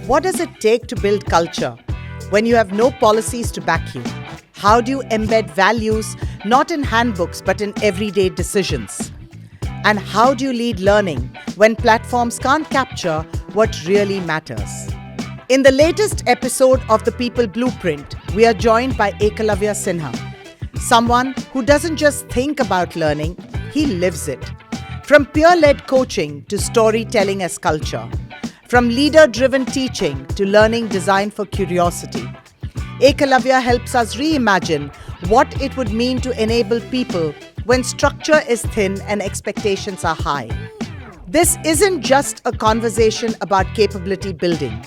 What does it take to build culture when you have no policies to back you? How do you embed values not in handbooks but in everyday decisions? And how do you lead learning when platforms can't capture what really matters? In the latest episode of The People Blueprint, we are joined by Eklavya Sinha, someone who doesn't just think about learning, he lives it. From peer-led coaching to storytelling as culture, from leader-driven teaching to learning designed for curiosity, Eklavya helps us reimagine what it would mean to enable people when structure is thin and expectations are high. This isn't just a conversation about capability building.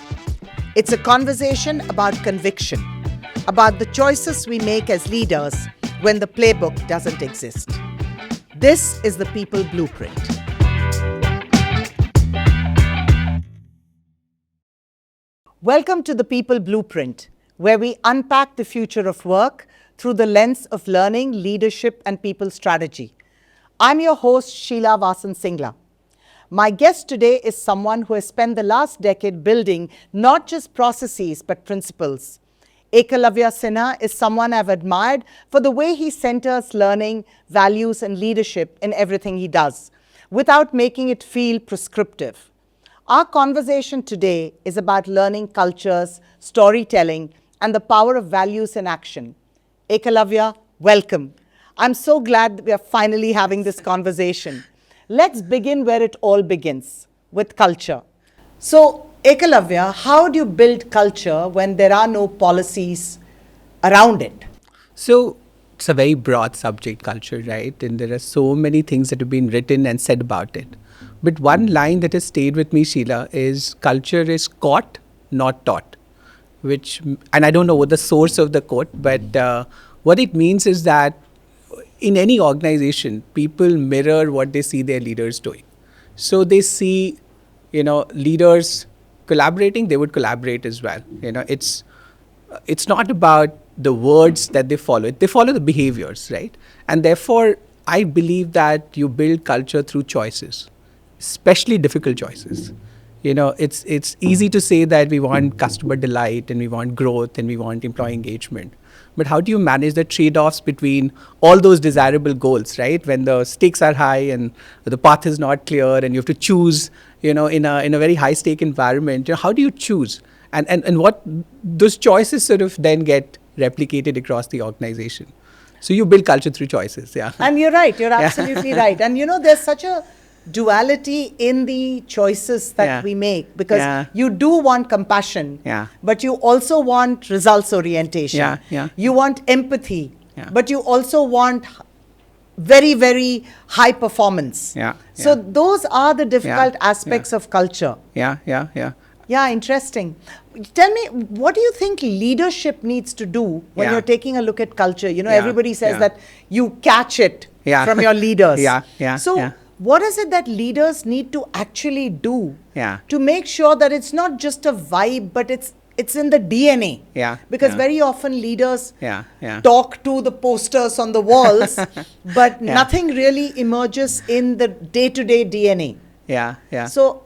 It's a conversation about conviction, about the choices we make as leaders when the playbook doesn't exist. This is the People Blueprint. Welcome to the People Blueprint, where we unpack the future of work through the lens of learning, leadership, and people strategy. I'm your host, Sheila Vasan Singla. My guest today is someone who has spent the last decade building not just processes but principles. Eklavya Sinha is someone I've admired for the way he centers learning, values, and leadership in everything he does, without making it feel prescriptive. Our conversation today is about learning cultures, storytelling, and the power of values in action. Eklavya, welcome. I'm so glad we are finally having this conversation. Let's begin where it all begins, with culture. So, Eklavya, how do you build culture when there are no policies around it? So, it's a very broad subject, culture, right? And there are so many things that have been written and said about it. But one line that has stayed with me, Sheila, is culture is caught, not taught. And I don't know what the source of the quote, but what it means is that in any organization, people mirror what they see their leaders doing. So they see, leaders collaborating, they would collaborate as well. It's not about the words that they follow the behaviors, right? And therefore, I believe that you build culture through choices, especially difficult choices. It's easy to say that we want customer delight and we want growth and we want employee engagement. But how do you manage the trade-offs between all those desirable goals, right? When the stakes are high and the path is not clear and you have to choose, in a very high-stake environment, how do you choose? And what those choices sort of then get replicated across the organization. So you build culture through choices, yeah. And you're right, you're absolutely right. And there's such a duality in the choices that we make, because you do want compassion, but you also want results orientation. You want empathy, but you also want very, very high performance. So those are the difficult aspects of culture. Yeah, interesting. Tell me, what do you think leadership needs to do when you're taking a look at culture? Everybody says that you catch it from your leaders. What is it that leaders need to actually do to make sure that it's not just a vibe, but it's in the DNA? Because very often leaders talk to the posters on the walls, but nothing really emerges in the day-to-day DNA. So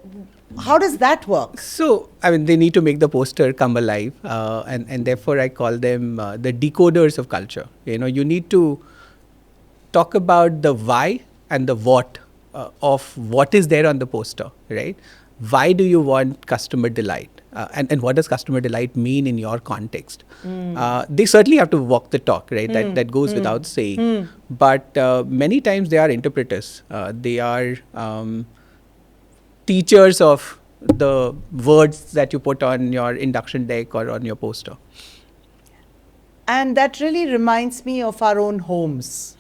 how does that work? So, they need to make the poster come alive, and therefore I call them the decoders of culture. You need to talk about the why and the what of what is there on the poster, right? Why do you want customer delight? And what does customer delight mean in your context? They certainly have to walk the talk, right? That goes without saying. But many times they are interpreters. They are teachers of the words that you put on your induction deck or on your poster. And that really reminds me of our own homes.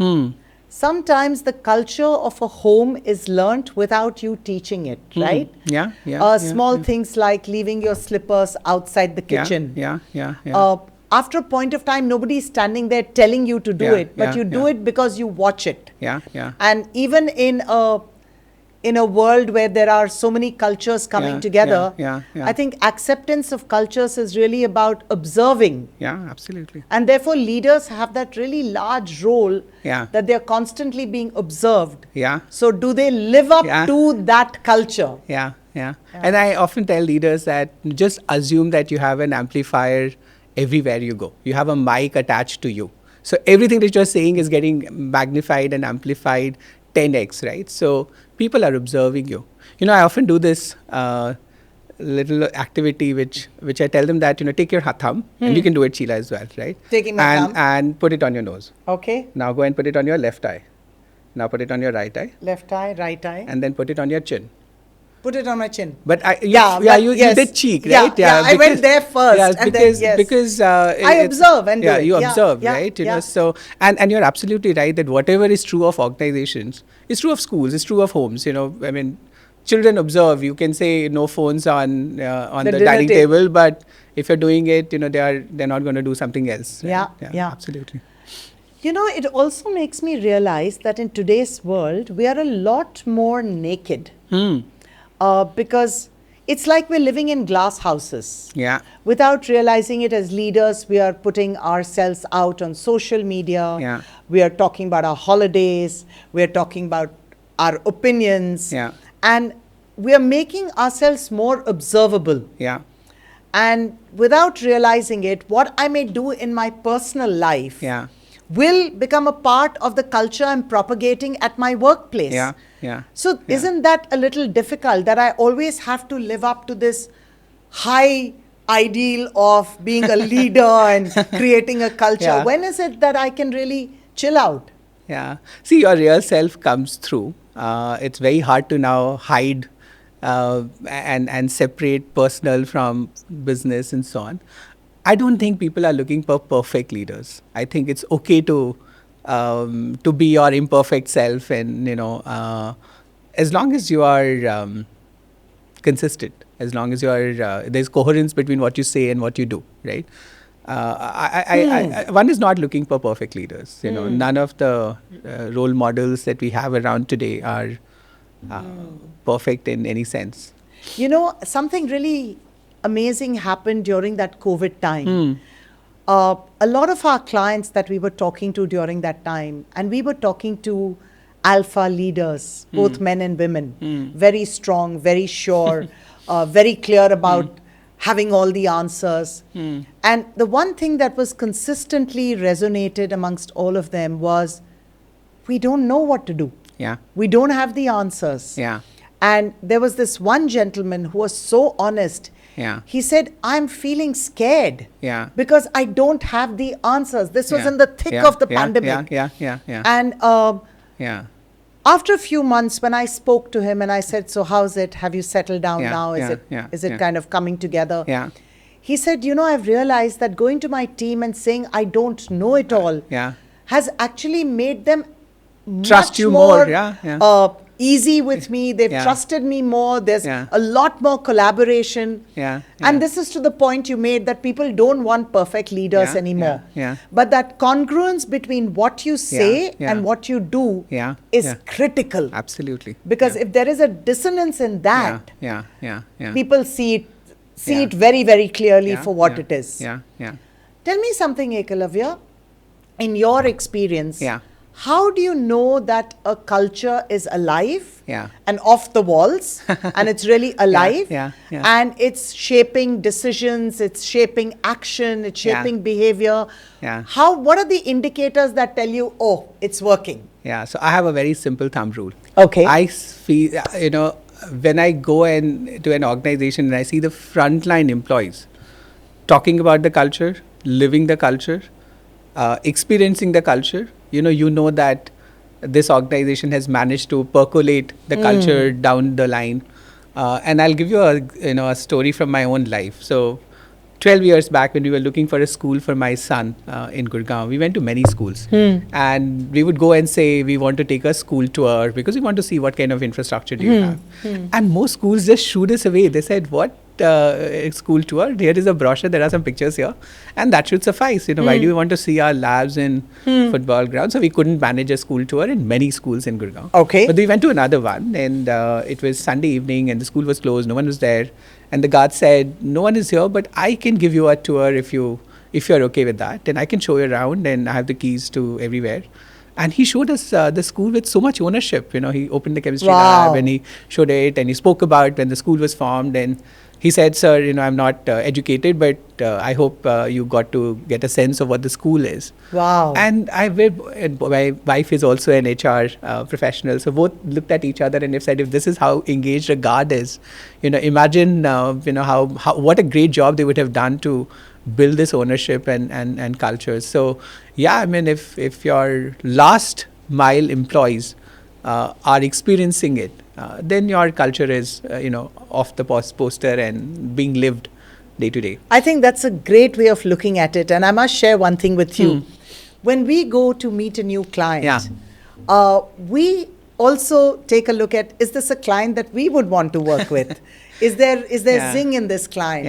Sometimes the culture of a home is learnt without you teaching it, right? Small things like leaving your slippers outside the kitchen. After a point of time, nobody is standing there telling you to do it, but you do it because you watch it. And even in a world where there are so many cultures coming together, I think acceptance of cultures is really about observing. Absolutely. And therefore leaders have that really large role that they're constantly being observed. So do they live up to that culture? Yeah. And I often tell leaders that just assume that you have an amplifier everywhere you go. You have a mic attached to you. So everything that you're saying is getting magnified and amplified 10x, right? So people are observing you. I often do this little activity which I tell them that, take your thumb, and you can do it, Sheila, as well, right? Taking my thumb. And put it on your nose. Okay. Now go and put it on your left eye. Now put it on your right eye. Left eye, right eye. And then put it on your chin. Put it on my chin. But you yes. did cheek, right? Yeah, I went there first. Because I observe and do it. You observe, right? So and you're absolutely right that whatever is true of organizations is true of schools, is true of homes. I mean, children observe. You can say no phones on the dining table, but if you're doing it, they're not going to do something else. Right? Yeah, absolutely. It also makes me realize that in today's world we are a lot more naked. Because it's like we're living in glass houses. Yeah. Without realizing it, as leaders, we are putting ourselves out on social media. Yeah. We are talking about our holidays. We are talking about our opinions. Yeah. And we are making ourselves more observable. Yeah. And without realizing it, what I may do in my personal life will become a part of the culture I'm propagating at my workplace. Yeah. So isn't that a little difficult that I always have to live up to this high ideal of being a leader and creating a culture? Yeah. When is it that I can really chill out? Yeah. See, your real self comes through. It's very hard to now hide and separate personal from business and so on. I don't think people are looking for perfect leaders. I think it's okay to be your imperfect self, and as long as you are consistent, as long as you are there's coherence between what you say and what you do, right? One is not looking for perfect leaders. None of the role models that we have around today are perfect in any sense. Something really amazing happened during that COVID time. A lot of our clients that we were talking to during that time, and we were talking to alpha leaders, both men and women, very strong, very sure, very clear about having all the answers. And the one thing that was consistently resonated amongst all of them was, we don't know what to do. Yeah. We don't have the answers. Yeah. And there was this one gentleman who was so honest. Yeah. He said, I'm feeling scared. Yeah. Because I don't have the answers. This was in the thick of the pandemic. Yeah. And after a few months, when I spoke to him and I said, so how's it? Have you settled down now? Is it kind of coming together? Yeah. He said, I've realized that going to my team and saying I don't know it all has actually made them trust you more. Easy with me. They've trusted me more. There's a lot more collaboration. And this is to the point you made that people don't want perfect leaders anymore. But that congruence between what you say and what you do is critical. Absolutely. Because if there is a dissonance in that, people see it very, very clearly for what it is. Tell me something, Eklavya. In your experience, how do you know that a culture is alive and off the walls and it's really alive and it's shaping decisions, it's shaping action, it's shaping behavior? What are the indicators that tell you, oh, it's working? So I have a very simple thumb rule. Okay. I feel, when I go to an organization and I see the frontline employees talking about the culture, living the culture, experiencing the culture, you know that this organization has managed to percolate the culture down the line. And I'll give you a story from my own life. So 12 years back, when we were looking for a school for my son in Gurgaon, we went to many schools. And we would go and say, we want to take a school tour because we want to see what kind of infrastructure do you have. And most schools just shooed us away. They said, what? School tour, here is a brochure, there are some pictures here, and that should suffice. Why do we want to see our labs in football grounds? So we couldn't manage a school tour in many schools in Gurgaon. Okay. But we went to another one, and it was Sunday evening and the school was closed, no one was there, and the guard said, no one is here, but I can give you a tour if you're okay with that, and I can show you around, and I have the keys to everywhere. And he showed us the school with so much ownership. He opened the chemistry Wow. lab and he showed it, and he spoke about when the school was formed. And he said, "Sir, I'm not educated, but I hope you got to get a sense of what the school is." Wow. And my wife is also an HR professional, so both looked at each other and have said, if this is how engaged a guard is, imagine, how what a great job they would have done to build this ownership and culture. So, yeah, I mean, if your last mile employees are experiencing it, then your culture is, off the poster and being lived day to day. I think that's a great way of looking at it. And I must share one thing with you. When we go to meet a new client, we also take a look at, is this a client that we would want to work with? Is there zing in this client?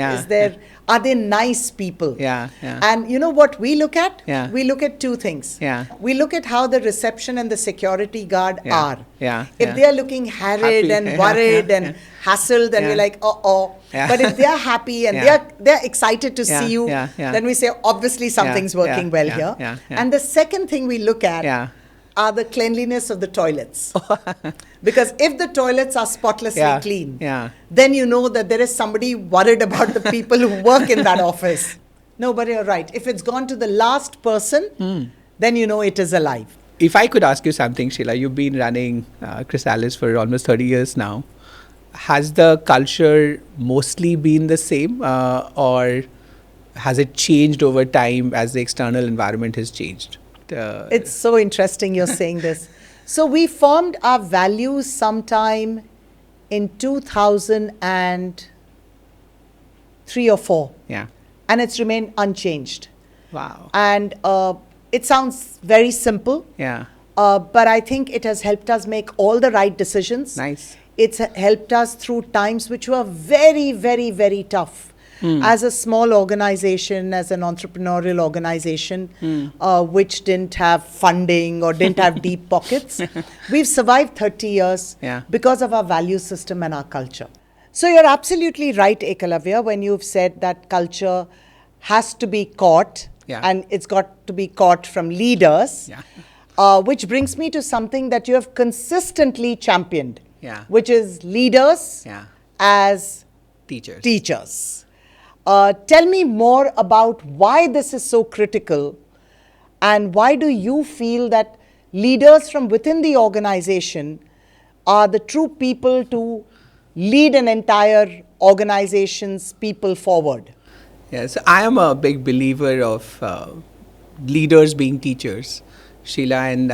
Are they nice people? And you know what we look at? We look at two things. We look at how the reception and the security guard are. If they are looking harried and worried and hassled, then we're like, But if they're happy and they're excited to see you, then we say, obviously something's working well here. And the second thing we look at are the cleanliness of the toilets. Because if the toilets are spotlessly clean, then you know that there is somebody worried about the people who work in that office. No, but you're right. If it's gone to the last person, then you know it is alive. If I could ask you something, Sheila, you've been running Chrysalis for almost 30 years now. Has the culture mostly been the same, or has it changed over time as the external environment has changed? It's so interesting you're saying this. So we formed our values sometime in 2003 or 4. And it's remained unchanged. Wow. And it sounds very simple. But I think it has helped us make all the right decisions. Nice. It's helped us through times which were very, very, very tough. As a small organization, as an entrepreneurial organization, which didn't have funding or didn't have deep pockets, we've survived 30 years because of our value system and our culture. So you're absolutely right, Eklavya, when you've said that culture has to be caught, and it's got to be caught from leaders, which brings me to something that you have consistently championed, which is leaders as teachers. Tell me more about why this is so critical, and why do you feel that leaders from within the organization are the true people to lead an entire organization's people forward? Yes, I am a big believer of leaders being teachers, Sheila, and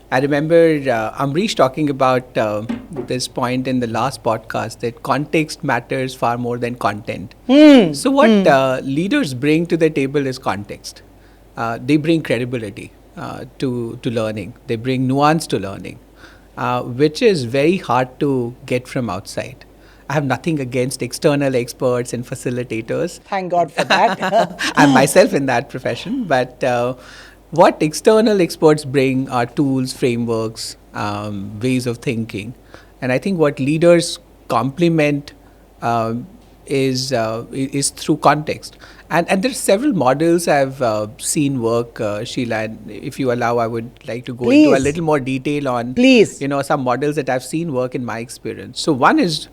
I remember Amrish talking about this point in the last podcast, that context matters far more than content. So what leaders bring to the table is context. They bring credibility to learning. They bring nuance to learning, which is very hard to get from outside. I have nothing against external experts and facilitators. Thank God for that. I'm myself in that profession, but what external experts bring are tools, frameworks, ways of thinking. And I think what leaders complement is through context. And there are several models I've seen work, Sheila, and if you allow, I would like to go into a little more detail on some models that I've seen work in my experience. So one is,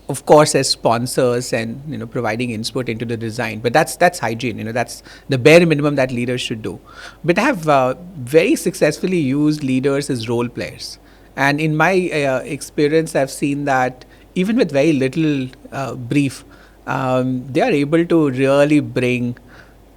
of course, as sponsors and providing input into the design, but that's hygiene. That's the bare minimum that leaders should do. But I have very successfully used leaders as role players, and in my experience, I've seen that even with very little brief, they are able to really bring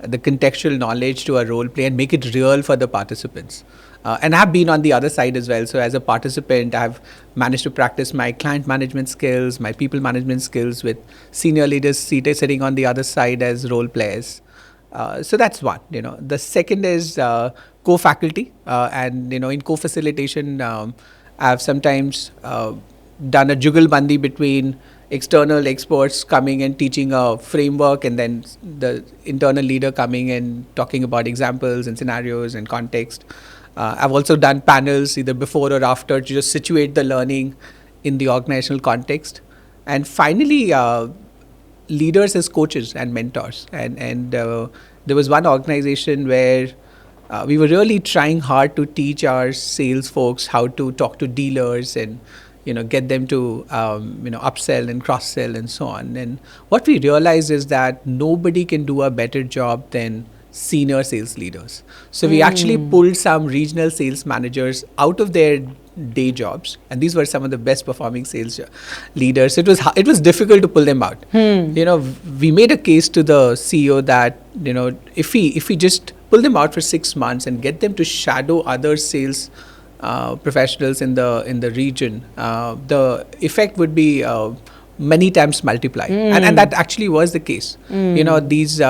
the contextual knowledge to a role play and make it real for the participants. And I've been on the other side as well. So as a participant, I've managed to practice my client management skills, my people management skills with senior leaders sitting on the other side as role players. So that's one. The second is co-faculty, and in co-facilitation, I've sometimes done a jugalbandi between external experts coming and teaching a framework, and then the internal leader coming and talking about examples and scenarios and context. I've also done panels either before or after to just situate the learning in the organizational context. And finally, leaders as coaches and mentors. And there was one organization where we were really trying hard to teach our sales folks how to talk to dealers and get them to upsell and cross sell and so on. And what we realized is that nobody can do a better job than senior sales leaders. So we actually pulled some regional sales managers out of their day jobs, and these were some of the best performing sales leaders. It was difficult to pull them out. We made a case to the CEO that if we just pull them out for 6 months and get them to shadow other sales professionals in the region, the effect would be many times multiplied. And that actually was the case. These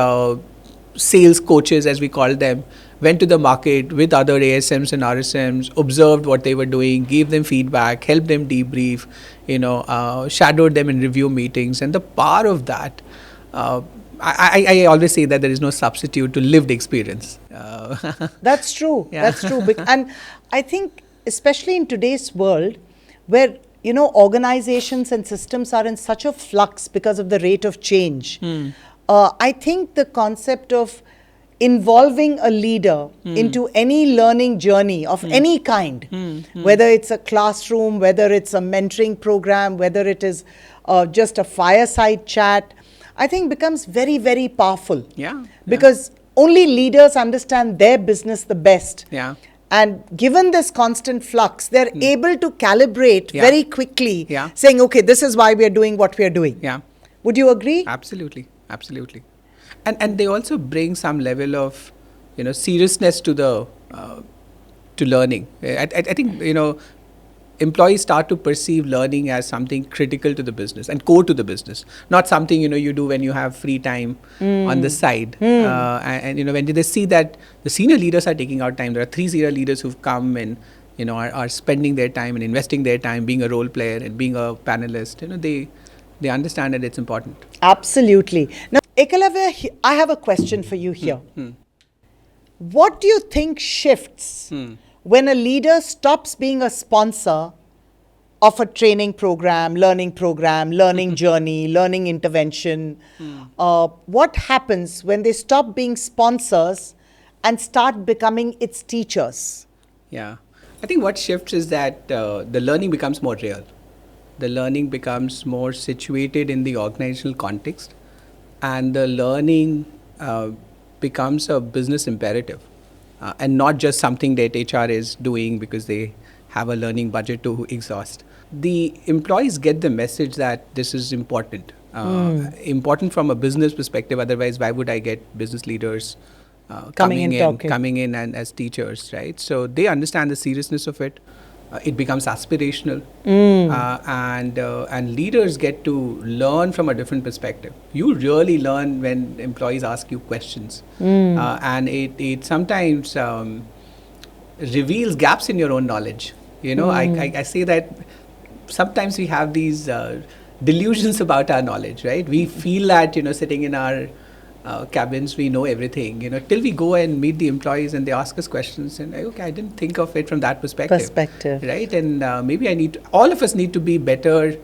sales coaches, as we call them, went to the market with other ASMs and RSMs, observed what they were doing, gave them feedback, helped them debrief, shadowed them in review meetings. And the power of that, I always say that there is no substitute to lived experience. That's true. Yeah. That's true. And I think, especially in today's world, where organizations and systems are in such a flux because of the rate of change, I think the concept of involving a leader into any learning journey of any kind, whether it's a classroom, whether it's a mentoring program, whether it is just a fireside chat, I think becomes very, very powerful. Yeah. Because only leaders understand their business the best. Yeah. And given this constant flux, they're able to calibrate very quickly, saying, okay, this is why we are doing what we are doing. Yeah. Would you agree? Absolutely. And they also bring some level of seriousness to the to learning. I think employees start to perceive learning as something critical to the business and core to the business, not something you do when you have free time on the side. And when they see that the senior leaders are taking out time, there are 3 senior leaders who've come and are spending their time and investing their time being a role player and being a panelist. They understand that it's important. Absolutely. Now, Eklavya, I have a question for you here. What do you think shifts when a leader stops being a sponsor of a training program, learning journey, learning intervention? What happens when they stop being sponsors and start becoming its teachers? Yeah. I think what shifts is that the learning becomes more real. The learning becomes more situated in the organizational context, and the learning becomes a business imperative and not just something that HR is doing because they have a learning budget to exhaust. The employees get the message that this is important, important from a business perspective. Otherwise, why would I get business leaders coming in and as teachers, right? So they understand the seriousness of it. It becomes aspirational, and leaders get to learn from a different perspective. You really learn when employees ask you questions, and it sometimes reveals gaps in your own knowledge. I say that sometimes we have these delusions about our knowledge, right? We feel that sitting in our cabins, we know everything, till we go and meet the employees and they ask us questions and okay, I didn't think of it from that perspective. Right? And maybe all of us need to be better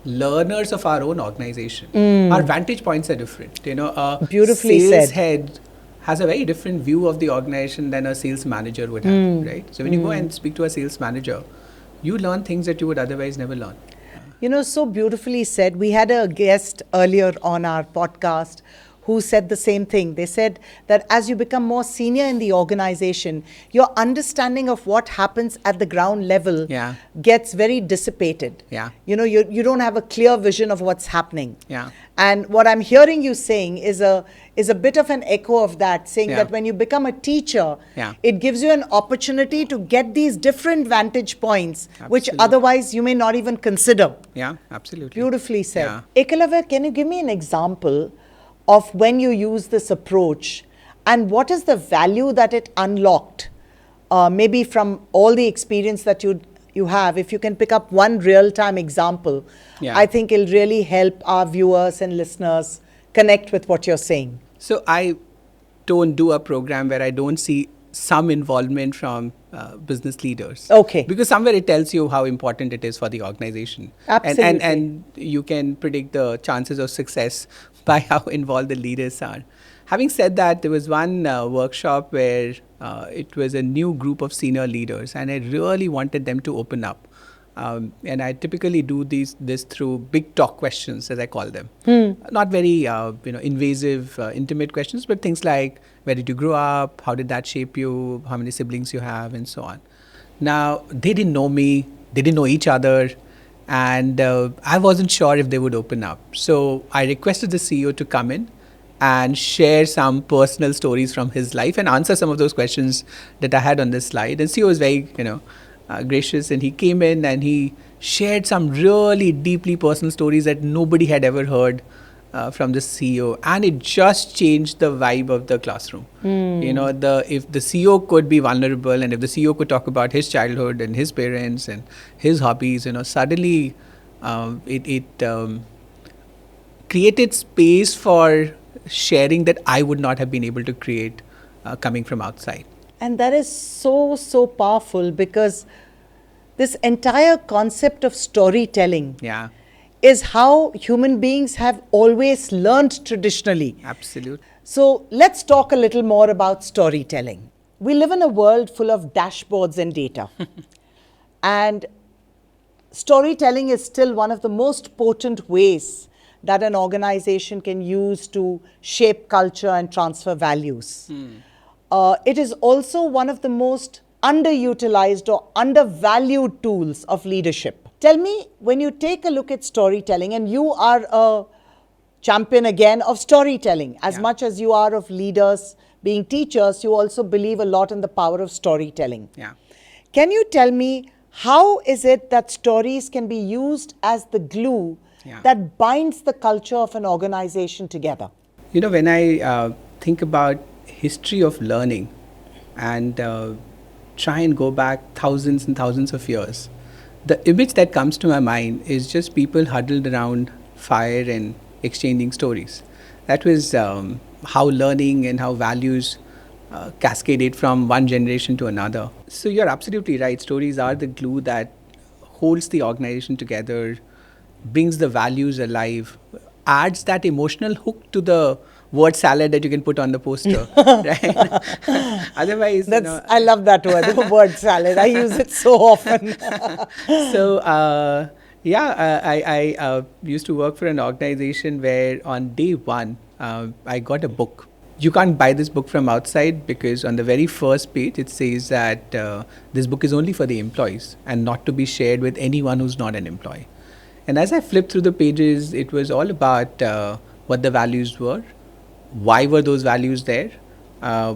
learners of our own organization. Our vantage points are different. Beautifully sales said. Head has a very different view of the organization than a sales manager would have, right? So when you go and speak to a sales manager, you learn things that you would otherwise never learn. So beautifully said. We had a guest earlier on our podcast who said the same thing. They said that as you become more senior in the organization, your understanding of what happens at the ground level gets very dissipated. Yeah. You don't have a clear vision of what's happening. Yeah. And what I'm hearing you saying is a bit of an echo of that, saying that when you become a teacher, it gives you an opportunity to get these different vantage points, which otherwise you may not even consider. Yeah, absolutely. Beautifully said. Yeah. Eklavya, can you give me an example of when you use this approach and what is the value that it unlocked? Maybe from all the experience that you have, if you can pick up one real-time example, I think it'll really help our viewers and listeners connect with what you're saying. So I don't do a program where I don't see some involvement from business leaders. Okay. Because somewhere it tells you how important it is for the organization. Absolutely. And you can predict the chances of success by how involved the leaders are. Having said that, there was one workshop where it was a new group of senior leaders, and I really wanted them to open up. And I typically do this through big talk questions, as I call them. Not very invasive, intimate questions, but things like, where did you grow up? How did that shape you? How many siblings you have, and so on. Now, they didn't know me. They didn't know each other. And I wasn't sure if they would open up. So I requested the CEO to come in and share some personal stories from his life and answer some of those questions that I had on this slide. And CEO was very, gracious, and he came in and he shared some really deeply personal stories that nobody had ever heard from the CEO, and it just changed the vibe of the classroom. If the CEO could be vulnerable, and if the CEO could talk about his childhood and his parents and his hobbies, suddenly it created space for sharing that I would not have been able to create coming from outside. And that is so powerful, because this entire concept of storytelling is how human beings have always learned traditionally. Absolutely. So let's talk a little more about storytelling. We live in a world full of dashboards and data. And storytelling is still one of the most potent ways that an organization can use to shape culture and transfer values. It is also one of the most underutilized or undervalued tools of leadership. Tell me, when you take a look at storytelling, and you are a champion again of storytelling, as much as you are of leaders being teachers, you also believe a lot in the power of storytelling. Can you tell me, how is it that stories can be used as the glue that binds the culture of an organization together? When I think about history of learning and try and go back thousands and thousands of years, the image that comes to my mind is just people huddled around fire and exchanging stories. That was how learning and how values cascaded from one generation to another. So you're absolutely right. Stories are the glue that holds the organization together, brings the values alive, adds that emotional hook to the word salad that you can put on the poster, right? Otherwise, I love that word, the word salad. I use it so often. So, I used to work for an organization where on day one, I got a book. You can't buy this book from outside, because on the very first page it says that this book is only for the employees and not to be shared with anyone who's not an employee. And as I flipped through the pages, it was all about what the values were, why were those values there,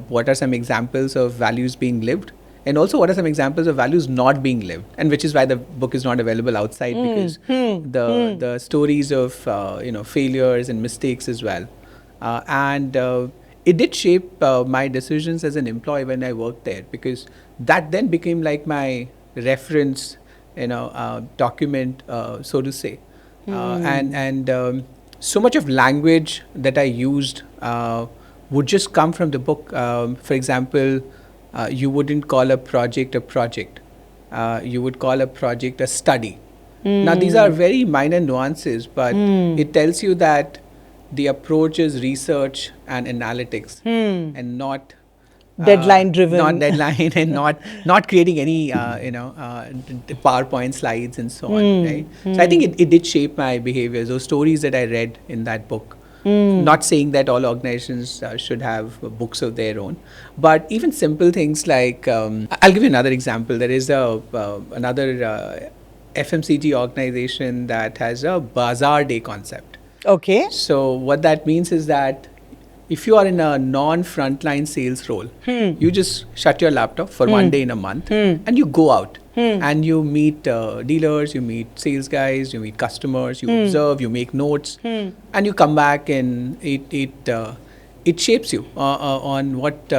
what are some examples of values being lived, and also what are some examples of values not being lived, and which is why the book is not available outside, because the stories of failures and mistakes as well, and it did shape my decisions as an employee when I worked there, because that then became like my reference document, so to say. And so much of language that I used would just come from the book. For example, you wouldn't call a project a project. You would call a project a study. Now, these are very minor nuances, but it tells you that the approach is research and analytics, and not deadline driven. Not deadline, and not creating any PowerPoint slides and so on, right? So I think it did shape my behavior. Those stories that I read in that book. Not saying that all organizations should have books of their own, but even simple things like, I'll give you another example. There is another FMCG organization that has a bazaar day concept. Okay. So what that means is that if you are in a non-frontline sales role, you just shut your laptop for one day in a month and you go out and you meet dealers, you meet sales guys, you meet customers, you observe, you make notes, and you come back, and it shapes you on what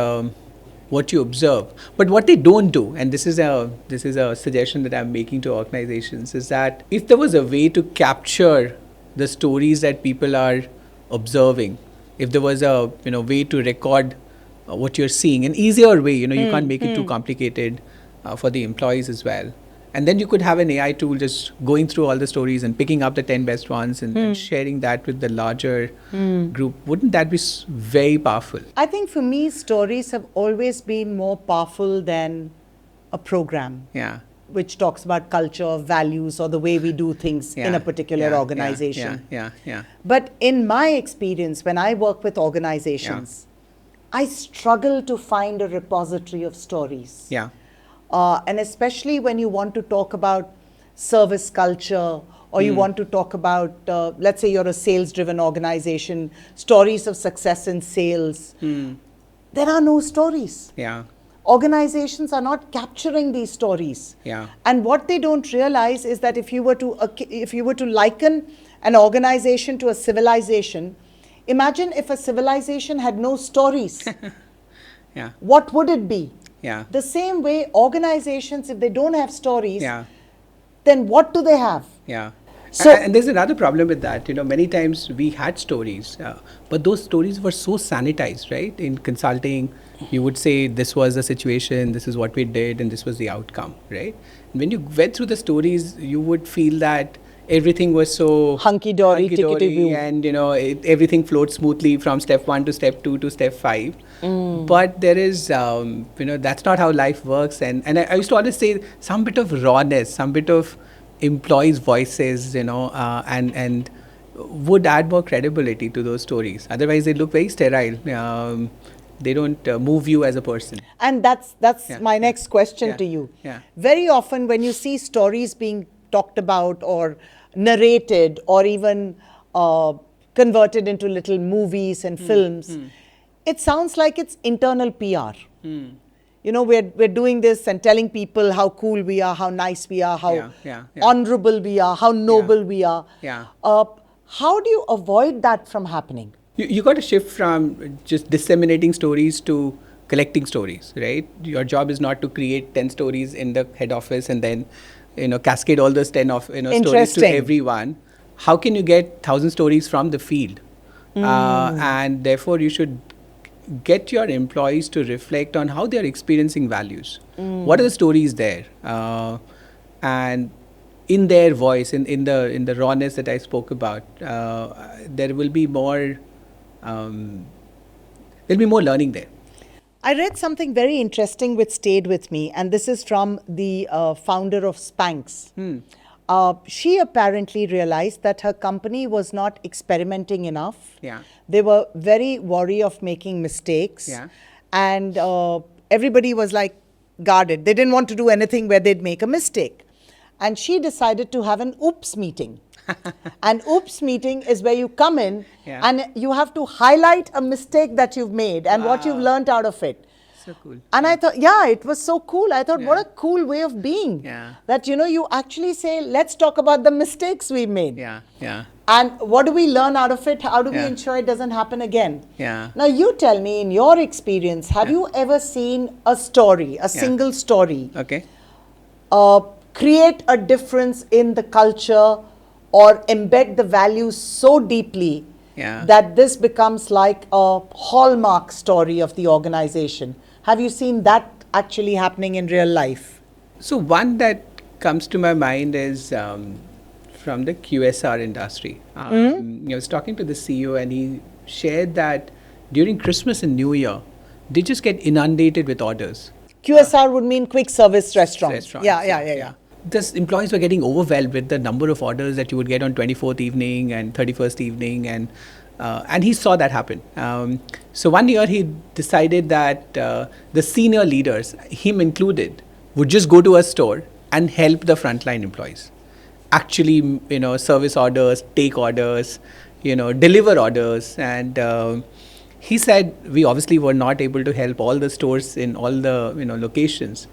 you observe. But what they don't do, and this is a suggestion that I'm making to organizations, is that if there was a way to capture the stories that people are observing, if there was a way to record what you're seeing, an easier way, you can't make it too complicated for the employees as well. And then you could have an AI tool just going through all the stories and picking up the 10 best ones and sharing that with the larger group. Wouldn't that be very powerful? I think for me, stories have always been more powerful than a program. Yeah. Which talks about culture, values, or the way we do things in a particular organization. Yeah. But in my experience, when I work with organizations, I struggle to find a repository of stories. Yeah. And especially when you want to talk about service culture, or you want to talk about, let's say you're a sales-driven organization, stories of success in sales. There are no stories. Yeah. Organizations are not capturing these stories. Yeah. And what they don't realize is that if you were to liken an organization to a civilization, imagine if a civilization had no stories. Yeah. What would it be? Yeah. The same way organizations, if they don't have stories, Yeah. then what do they have? Yeah. So- and there's another problem with that. Many times we had stories, but those stories were so sanitized, right? In consulting, you would say this was the situation, this is what we did, and this was the outcome, right? And when you went through the stories, you would feel that everything was so Hunky-dory, tickety-boo. and everything flowed smoothly from step 1 to step 2 to step 5. But there is that's not how life works, and I used to always say some bit of rawness, some bit of employees' voices, and would add more credibility to those stories. Otherwise they look very sterile. They don't move you as a person. And that's my next question Yeah. to you. Yeah. Very often when you see stories being talked about or narrated or even converted into little movies and films, it sounds like it's internal PR. We're doing this and telling people how cool we are, how nice we are, how honorable we are, how noble we are. Yeah. How do you avoid that from happening? You got to shift from just disseminating stories to collecting stories, right? Your job is not to create 10 stories in the head office and then cascade all those 10 stories to everyone. How can you get 1,000 stories from the field? And therefore you should get your employees to reflect on how they are experiencing values. What are the stories there? And in their voice, in the rawness that I spoke about, there will be more learning there. I read something very interesting which stayed with me, and this is from the founder of Spanx. She apparently realized that her company was not experimenting enough. Yeah. They were very wary of making mistakes. Yeah. And everybody was like guarded. They didn't want to do anything where they'd make a mistake. And she decided to have an oops meeting. An oops meeting is where you come in and you have to highlight a mistake that you've made and what you've learned out of it. So cool. And I thought, it was so cool. I thought, what a cool way of being. Yeah. That, you actually say, let's talk about the mistakes we made. Yeah. And what do we learn out of it? How do we ensure it doesn't happen again? Yeah. Now, you tell me, in your experience, have you ever seen a story, a single story, Okay. create a difference in the culture or embed the values so deeply that this becomes like a hallmark story of the organization? Have you seen that actually happening in real life? So one that comes to my mind is from the QSR industry. I was talking to the CEO and he shared that during Christmas and New Year, they just get inundated with orders. QSR would mean quick service restaurants. Yeah. This employees were getting overwhelmed with the number of orders that you would get on 24th evening and 31st evening, and he saw that happen. So one year he decided that the senior leaders, him included, would just go to a store and help the frontline employees. Actually, service orders, take orders, deliver orders, and he said we obviously were not able to help all the stores in all the locations.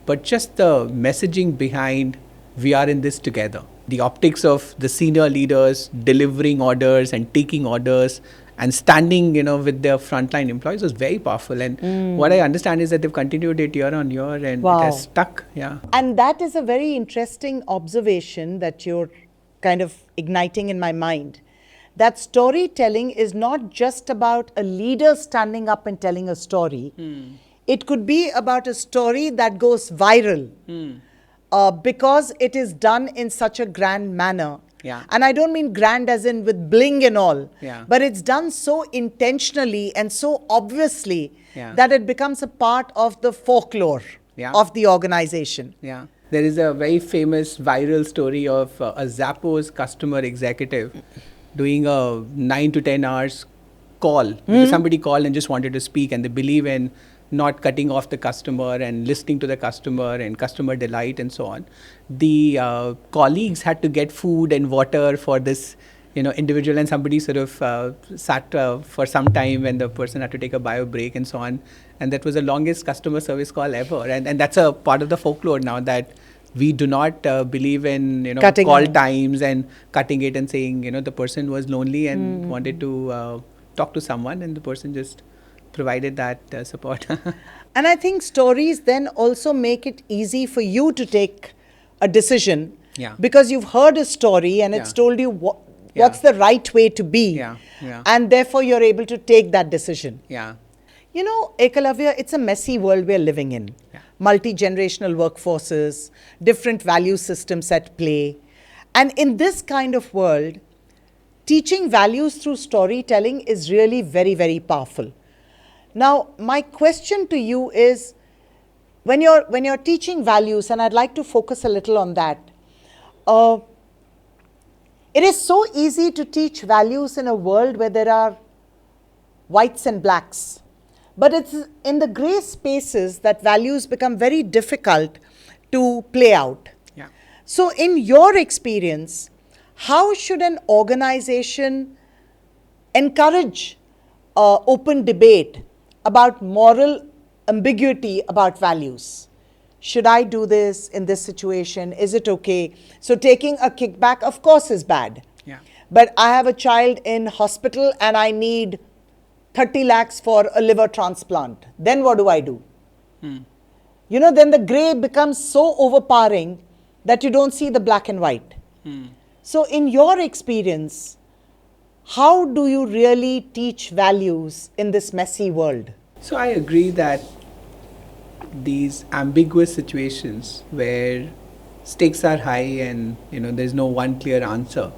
But just the messaging behind, we are in this together. The optics of the senior leaders delivering orders and taking orders and standing, with their frontline employees was very powerful. And what I understand is that they've continued it year on year and it has stuck. Yeah. And that is a very interesting observation that you're kind of igniting in my mind. That storytelling is not just about a leader standing up and telling a story. It could be about a story that goes viral. because it is done in such a grand manner. Yeah. And I don't mean grand as in with bling and all, Yeah. but it's done so intentionally and so obviously Yeah. that it becomes a part of the folklore Yeah. of the organization. Yeah. There is a very famous viral story of a Zappos customer executive doing a 9 to 10 hours call. Because somebody called and just wanted to speak, and they believe in not cutting off the customer and listening to the customer and customer delight and so on. The colleagues had to get food and water for this individual, and somebody sort of sat for some time when the person had to take a bio break and so on. And that was the longest customer service call ever. And that's a part of the folklore now, that we do not believe in Cutting call it. times and cutting it and saying the person was lonely and wanted to talk to someone, and the person just provided that support. And I think stories then also make it easy for you to take a decision. Yeah. Because you've heard a story and it's Yeah. told you Yeah. what's the right way to be. Yeah, yeah. And therefore you're able to take that decision. Yeah. You know, Eklavya, it's a messy world we're living in. Yeah. Multi-generational workforces, different value systems at play. And in this kind of world, teaching values through storytelling is really very, very powerful. Now, my question to you is, when you're teaching values, and I'd like to focus a little on that, it is so easy to teach values in a world where there are whites and blacks. But it's in the gray spaces that values become very difficult to play out. Yeah. So in your experience, how should an organization encourage open debate about moral ambiguity about values? Should I do this in this situation? Is it okay? So taking a kickback, of course, is bad. Yeah. But I have a child in hospital and I need 30 lakhs for a liver transplant. Then what do I do? Then the gray becomes so overpowering that you don't see the black and white. So in your experience, how do you really teach values in this messy world? So I agree that these ambiguous situations where stakes are high and there's no one clear answer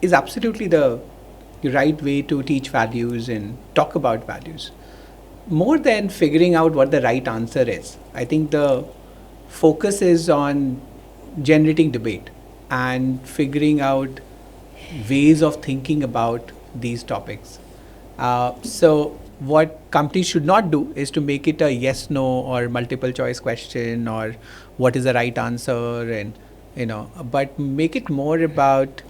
is absolutely the right way to teach values and talk about values. More than figuring out what the right answer is, I think the focus is on generating debate and figuring out ways of thinking about these topics. So what companies should not do is to make it a yes, no, or multiple choice question, or what is the right answer, and but make it more about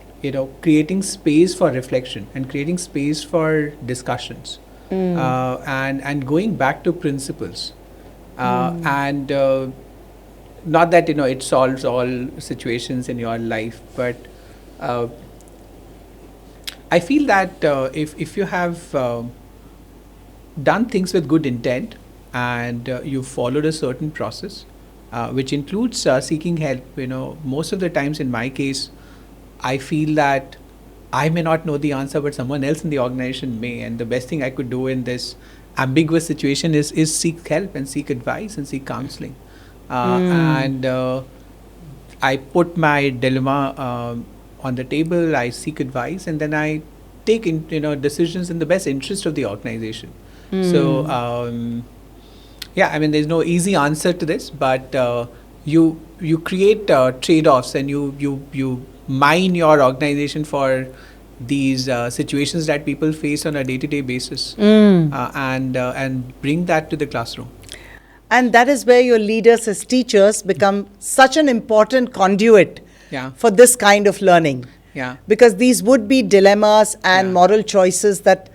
creating space for reflection and creating space for discussions, and going back to principles, and not that it solves all situations in your life, but I feel that if you have done things with good intent and you followed a certain process, which includes seeking help. Most of the times in my case, I feel that I may not know the answer, but someone else in the organization may. And the best thing I could do in this ambiguous situation is seek help and seek advice and seek counseling. And I put my dilemma on the table, I seek advice, and then I take decisions in the best interest of the organization. So, there's no easy answer to this, but you create trade-offs, and you mine your organization for these situations that people face on a day-to-day basis, and bring that to the classroom. And that is where your leaders as teachers become such an important conduit for this kind of learning. Yeah. Because these would be dilemmas and moral choices that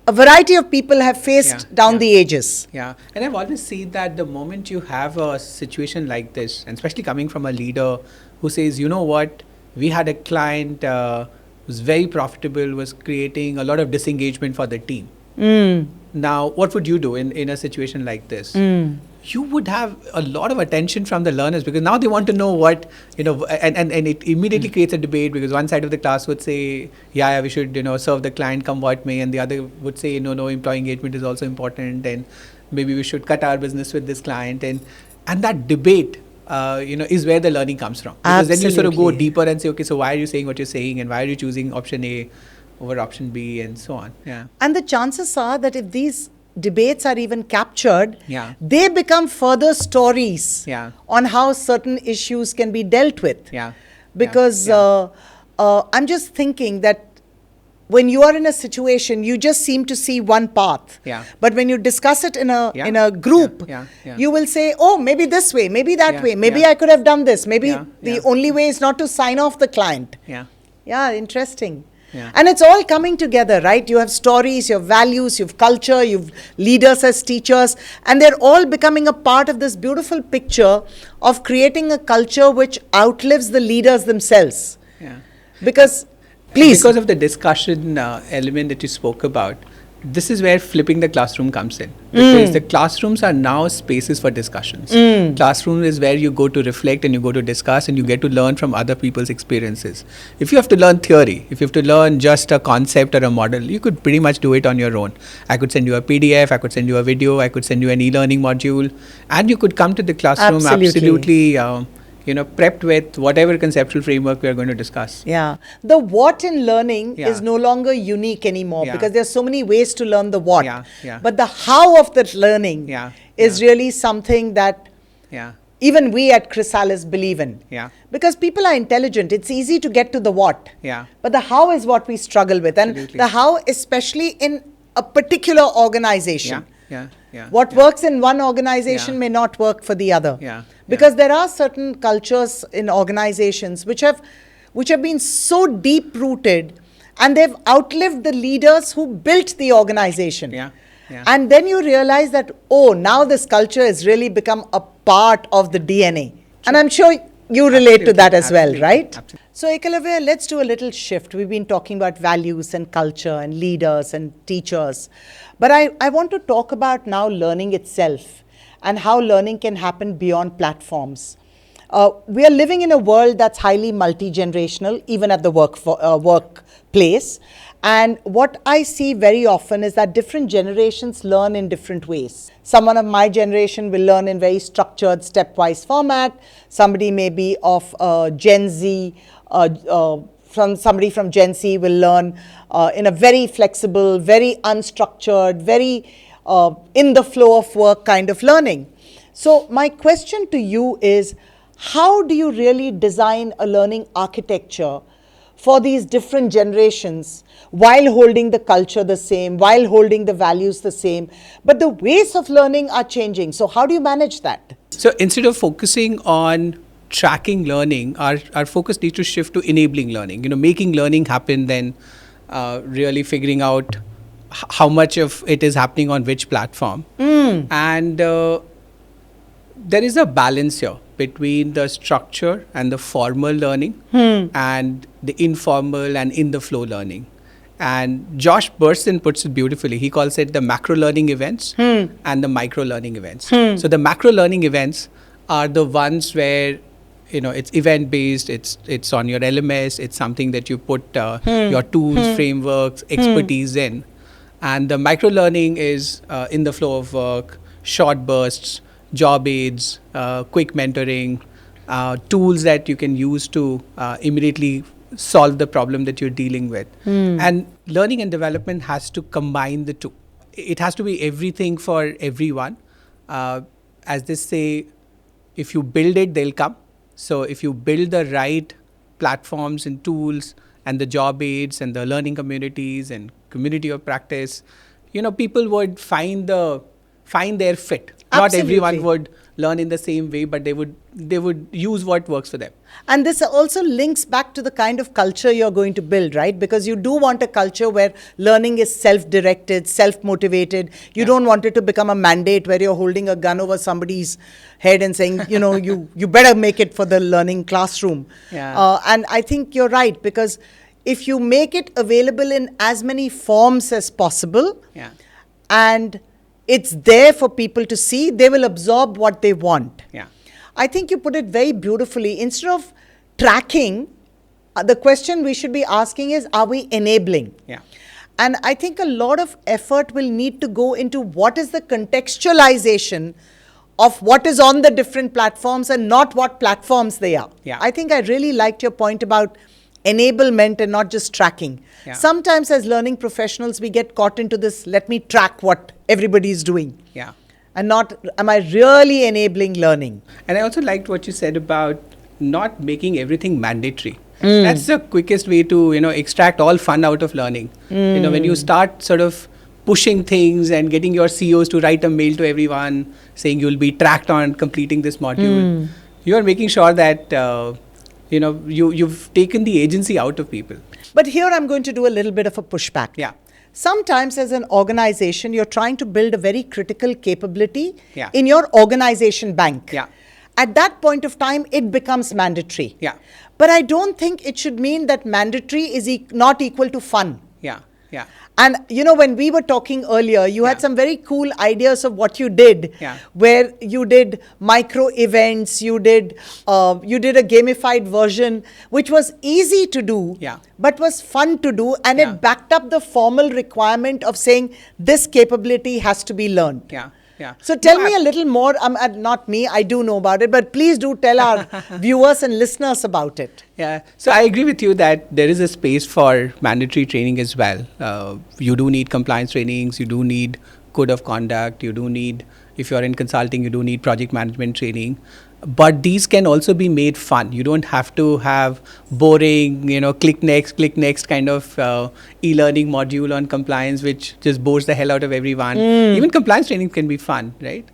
a variety of people have faced down the ages. Yeah. And I've always seen that the moment you have a situation like this, and especially coming from a leader who says, you know what, we had a client who's very profitable, was creating a lot of disengagement for the team. Now, what would you do in a situation like this? You would have a lot of attention from the learners, because now they want to know what, and it immediately creates a debate, because one side of the class would say, yeah, we should, serve the client come what may, and the other would say, no, employee engagement is also important, and maybe we should cut our business with this client. And that debate is where the learning comes from. Because then you sort of go Absolutely. deeper and say, okay, so why are you saying what you're saying, and why are you choosing option A over option B, and so on. Yeah. And the chances are that if these debates are even captured, Yeah. they become further stories Yeah. on how certain issues can be dealt with. Yeah. Because Yeah. I'm just thinking that when you are in a situation, you just seem to see one path. Yeah. But when you discuss it Yeah. in a group, Yeah. you will say, oh, maybe this way, maybe that Yeah. way, maybe Yeah. I could have done this, maybe Yeah. the Yeah. only way is not to sign off the client. Yeah. Yeah, interesting. Yeah. And it's all coming together, right? You have stories, you have values, you have culture, you have leaders as teachers, and they're all becoming a part of this beautiful picture of creating a culture which outlives the leaders themselves. Yeah. Because, please. Because of the discussion element that you spoke about, this is where flipping the classroom comes in. Because the classrooms are now spaces for discussions. Classroom is where you go to reflect and you go to discuss and you get to learn from other people's experiences. If you have to learn theory, if you have to learn just a concept or a model, you could pretty much do it on your own. I could send you a PDF, I could send you a video, I could send you an e-learning module, and you could come to the classroom absolutely prepped with whatever conceptual framework we are going to discuss. Yeah. The what in learning Yeah. is no longer unique anymore Yeah. because there's so many ways to learn the what. Yeah, yeah. But the how of that learning Yeah, is yeah. really something that Yeah. even we at Chrysalis believe in. Yeah. Because people are intelligent. It's easy to get to the what. Yeah. But the how is what we struggle with. And Absolutely. the how, especially in a particular organization. Yeah. Yeah. What yeah. works in one organization Yeah. may not work for the other. Yeah. Because there are certain cultures in organizations which have been so deep rooted and they've outlived the leaders who built the organization. Yeah. Yeah. And then you realize that, oh, now this culture has really become a part of the DNA. And I'm sure you relate to that as well, right? Absolutely. So, Eklavya, let's do a little shift. We've been talking about values and culture and leaders and teachers. But I want to talk about now learning itself and how learning can happen beyond platforms. We are living in a world that's highly multi-generational, even at the workplace. And what I see very often is that different generations learn in different ways. Someone of my generation will learn in very structured, stepwise format. Somebody may be of Gen Z, somebody from Gen Z will learn in a very flexible, very unstructured, very in the flow of work kind of learning. So my question to you is, how do you really design a learning architecture for these different generations while holding the culture the same, while holding the values the same, but the ways of learning are changing? So how do you manage that? So instead of focusing on tracking learning, our focus needs to shift to enabling learning, making learning happen, then really figuring out how much of it is happening on which platform. And there is a balance here between the structure and the formal learning and the informal and in the flow learning. And Josh Burson puts it beautifully. He calls it the macro learning events and the micro learning events. So the macro learning events are the ones where it's event based, it's on your LMS, it's something that you put your tools, frameworks, expertise in. And the micro learning is in the flow of work, short bursts, job aids, quick mentoring, tools that you can use to immediately solve the problem that you're dealing with. And learning and development has to combine the two. It has to be everything for everyone. As they say, if you build it, they'll come. So if you build the right platforms and tools and the job aids and the learning communities and community of practice, people would find their fit. Not Absolutely. everyone would learn in the same way, but they would use what works for them. And this also links back to the kind of culture you're going to build, right? Because you do want a culture where learning is self-directed, self-motivated. You don't want it to become a mandate where you're holding a gun over somebody's head and saying, you better make it for the learning classroom. Yeah. And I think you're right, because if you make it available in as many forms as possible, Yeah. and it's there for people to see, they will absorb what they want. Yeah. I think you put it very beautifully. Instead of tracking, the question we should be asking is, are we enabling? Yeah. And I think a lot of effort will need to go into what is the contextualization of what is on the different platforms and not what platforms they are. Yeah. I think I really liked your point about enablement and not just tracking. Yeah. Sometimes as learning professionals, we get caught into this, let me track what everybody is doing. Yeah. And not, am I really enabling learning? And I also liked what you said about not making everything mandatory. That's the quickest way to, extract all fun out of learning. When you start sort of pushing things and getting your CEOs to write a mail to everyone saying you'll be tracked on completing this module, you are making sure that, you've taken the agency out of people. But here I'm going to do a little bit of a pushback. Yeah. Sometimes as an organization, you're trying to build a very critical capability Yeah. in your organization bank. Yeah. At that point of time, it becomes mandatory. Yeah. But I don't think it should mean that mandatory is not equal to fun. Yeah. Yeah. And when we were talking earlier, you had Yeah. some very cool ideas of what you did, Yeah. where you did micro events, you did a gamified version, which was easy to do, Yeah. but was fun to do, and Yeah. it backed up the formal requirement of saying this capability has to be learned. Yeah. Yeah. So tell me a little more, not me, I do know about it, but please do tell our viewers and listeners about it. Yeah, so I agree with you that there is a space for mandatory training as well. You do need compliance trainings, you do need code of conduct, you do need, if you're in consulting, you do need project management training. But these can also be made fun. You don't have to have boring, click next kind of e-learning module on compliance, which just bores the hell out of everyone. Even compliance training can be fun, right?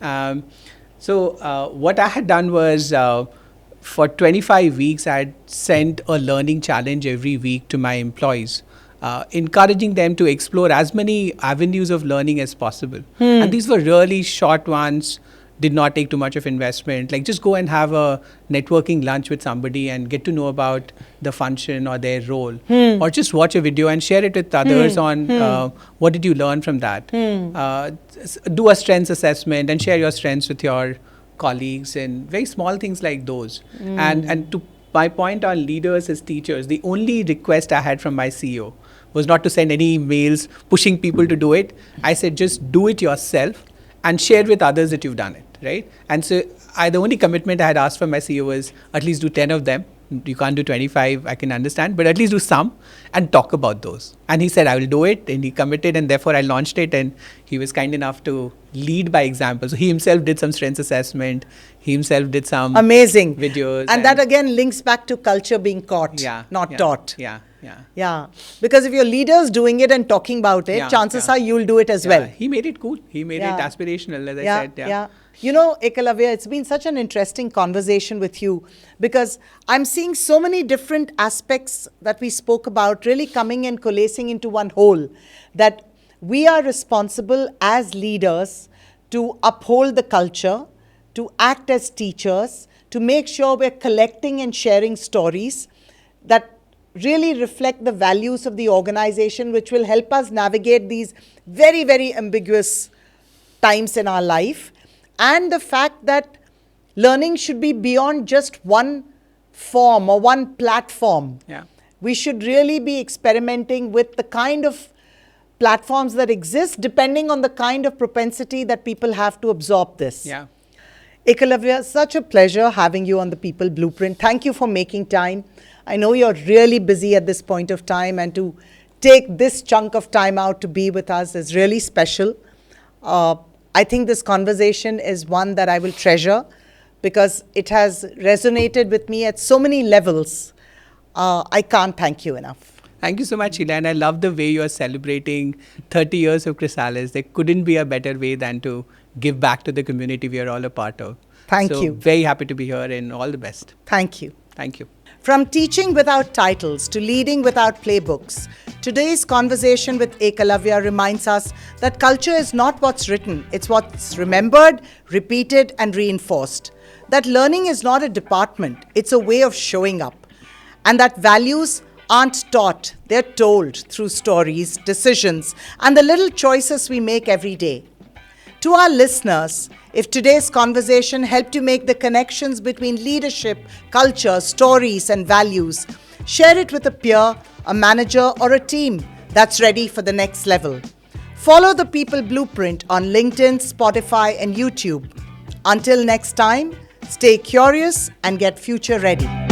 So what I had done was, for 25 weeks, I had sent a learning challenge every week to my employees, encouraging them to explore as many avenues of learning as possible. And these were really short ones, did not take too much of investment. Like just go and have a networking lunch with somebody and get to know about the function or their role. Or just watch a video and share it with others on what did you learn from that. Do a strengths assessment and share your strengths with your colleagues and very small things like those. And to my point on leaders as teachers, the only request I had from my CEO was not to send any emails pushing people to do it. I said, just do it yourself and share with others that you've done it, right? And so the only commitment I had asked from my CEO was at least do 10 of them. You can't do 25, I can understand, but at least do some and talk about those. And he said, I will do it. And he committed, and therefore I launched it. And he was kind enough to lead by example. So he himself did some strengths assessment. He himself did some amazing videos. And that again links back to culture being caught, not taught. Yeah. Because if your leader's doing it and talking about it, chances are you'll do it as well. He made it cool. He made it aspirational, as I said. Yeah. Eklavya, it's been such an interesting conversation with you because I'm seeing so many different aspects that we spoke about really coming and coalescing into one whole, that we are responsible as leaders to uphold the culture, to act as teachers, to make sure we're collecting and sharing stories that really reflect the values of the organization, which will help us navigate these very, very ambiguous times in our life. And the fact that learning should be beyond just one form or one platform. Yeah. We should really be experimenting with the kind of platforms that exist depending on the kind of propensity that people have to absorb this. Yeah. Eklavya, such a pleasure having you on the People Blueprint. Thank you for making time. I know you're really busy at this point of time, and to take this chunk of time out to be with us is really special. I think this conversation is one that I will treasure because it has resonated with me at so many levels. I can't thank you enough. Thank you so much, Sheila. And I love the way you're celebrating 30 years of Chrysalis. There couldn't be a better way than to give back to the community we are all a part of. Thank you. Very happy to be here, and all the best. Thank you. Thank you. From teaching without titles to leading without playbooks, today's conversation with Eklavya reminds us that culture is not what's written, it's what's remembered, repeated, and reinforced. That learning is not a department, it's a way of showing up. And that values aren't taught, they're told through stories, decisions, and the little choices we make every day. To our listeners, if today's conversation helped you make the connections between leadership, culture, stories, and values, share it with a peer, a manager, or a team that's ready for the next level. Follow the People Blueprint on LinkedIn, Spotify, and YouTube. Until next time, stay curious and get future ready.